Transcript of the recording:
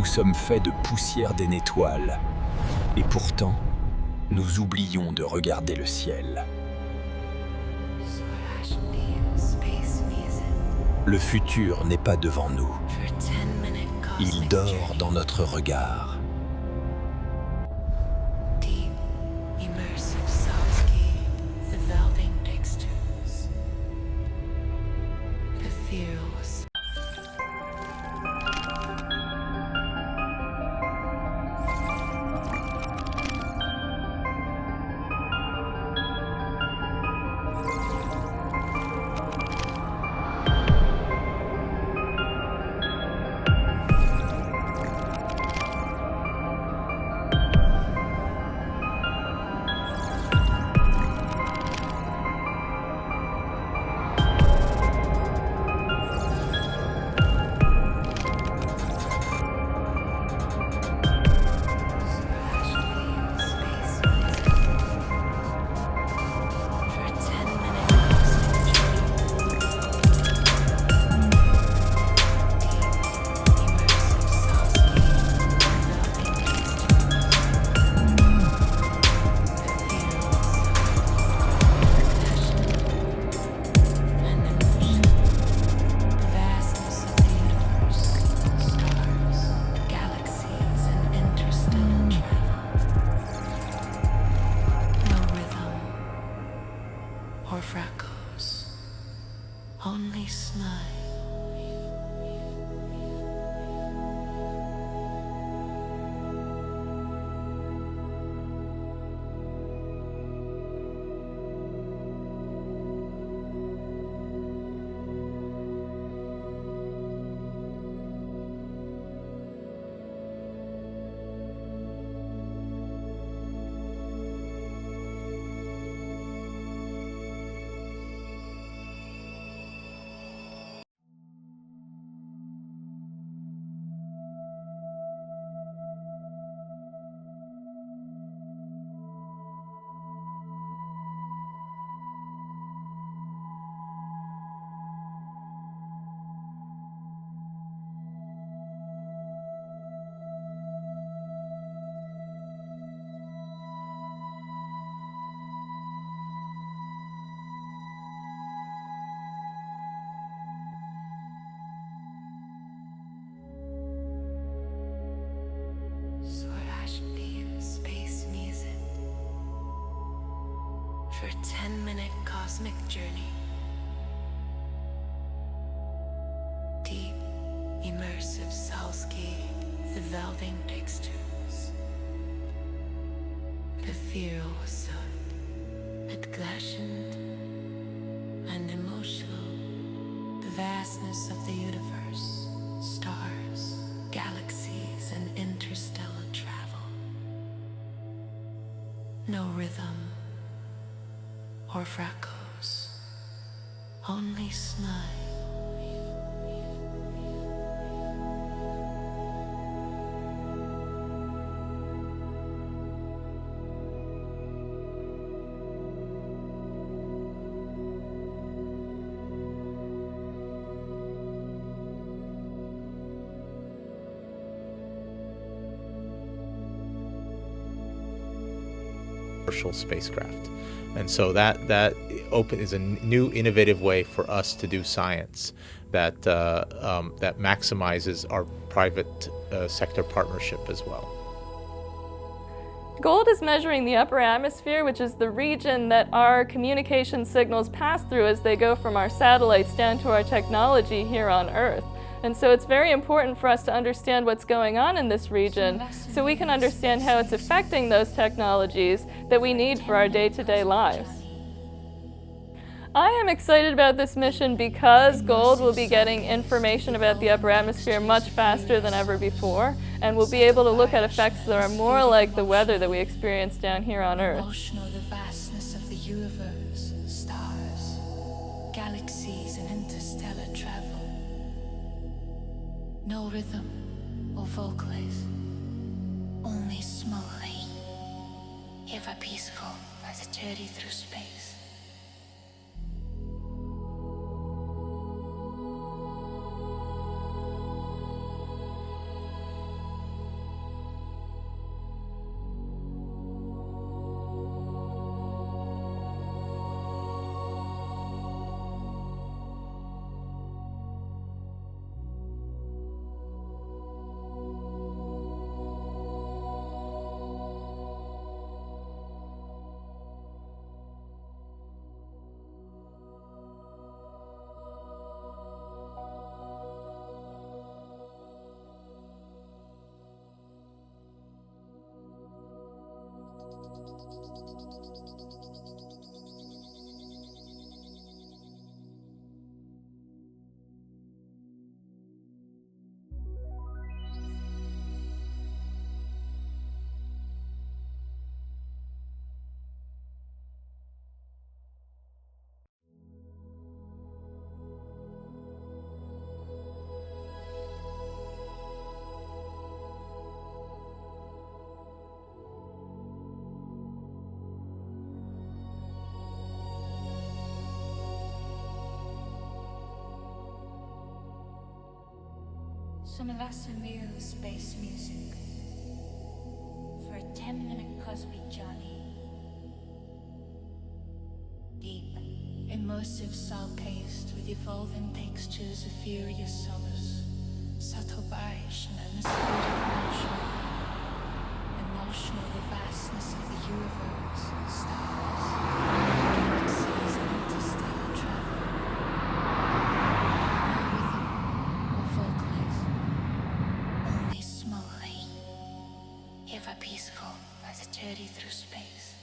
nous sommes faits de poussière des étoiles. Et pourtant, nous oublions de regarder le ciel. Le futur n'est pas devant nous. Il dort dans notre regard. Only smile. For a 10-minute cosmic journey. Deep, immersive soulscape, evolving textures. Ethereal soot, adglashant and emotional. The vastness of the universe, stars, galaxies, and interstellar travel. No rhythm or fractals, only smile. Commercial spacecraft. And so that is a new innovative way for us to do science that maximizes our private sector partnership as well. GOLD is measuring the upper atmosphere, which is the region that our communication signals pass through as they go from our satellites down to our technology here on Earth. And so it's very important for us to understand what's going on in this region so we can understand how it's affecting those technologies that we need for our day-to-day lives. I am excited about this mission because GOLD will be getting information about the upper atmosphere much faster than ever before, and we'll be able to look at effects that are more like the weather that we experience down here on Earth. The vastness of the universe, stars, galaxies, and interstellar travel. No rhythm or vocals, only smoothly, ever peaceful as a journey through space. Some Lassamere space music for a 10-minute cosmic journey. Deep, immersive, soul-cased with evolving textures of furious solace, subtle variation and a spirit emotional. Emotional, the vastness of the universe, stars, galaxies, and interstellar travel. No rhythm or vocalize, only slowly, ever peaceful as a journey through space.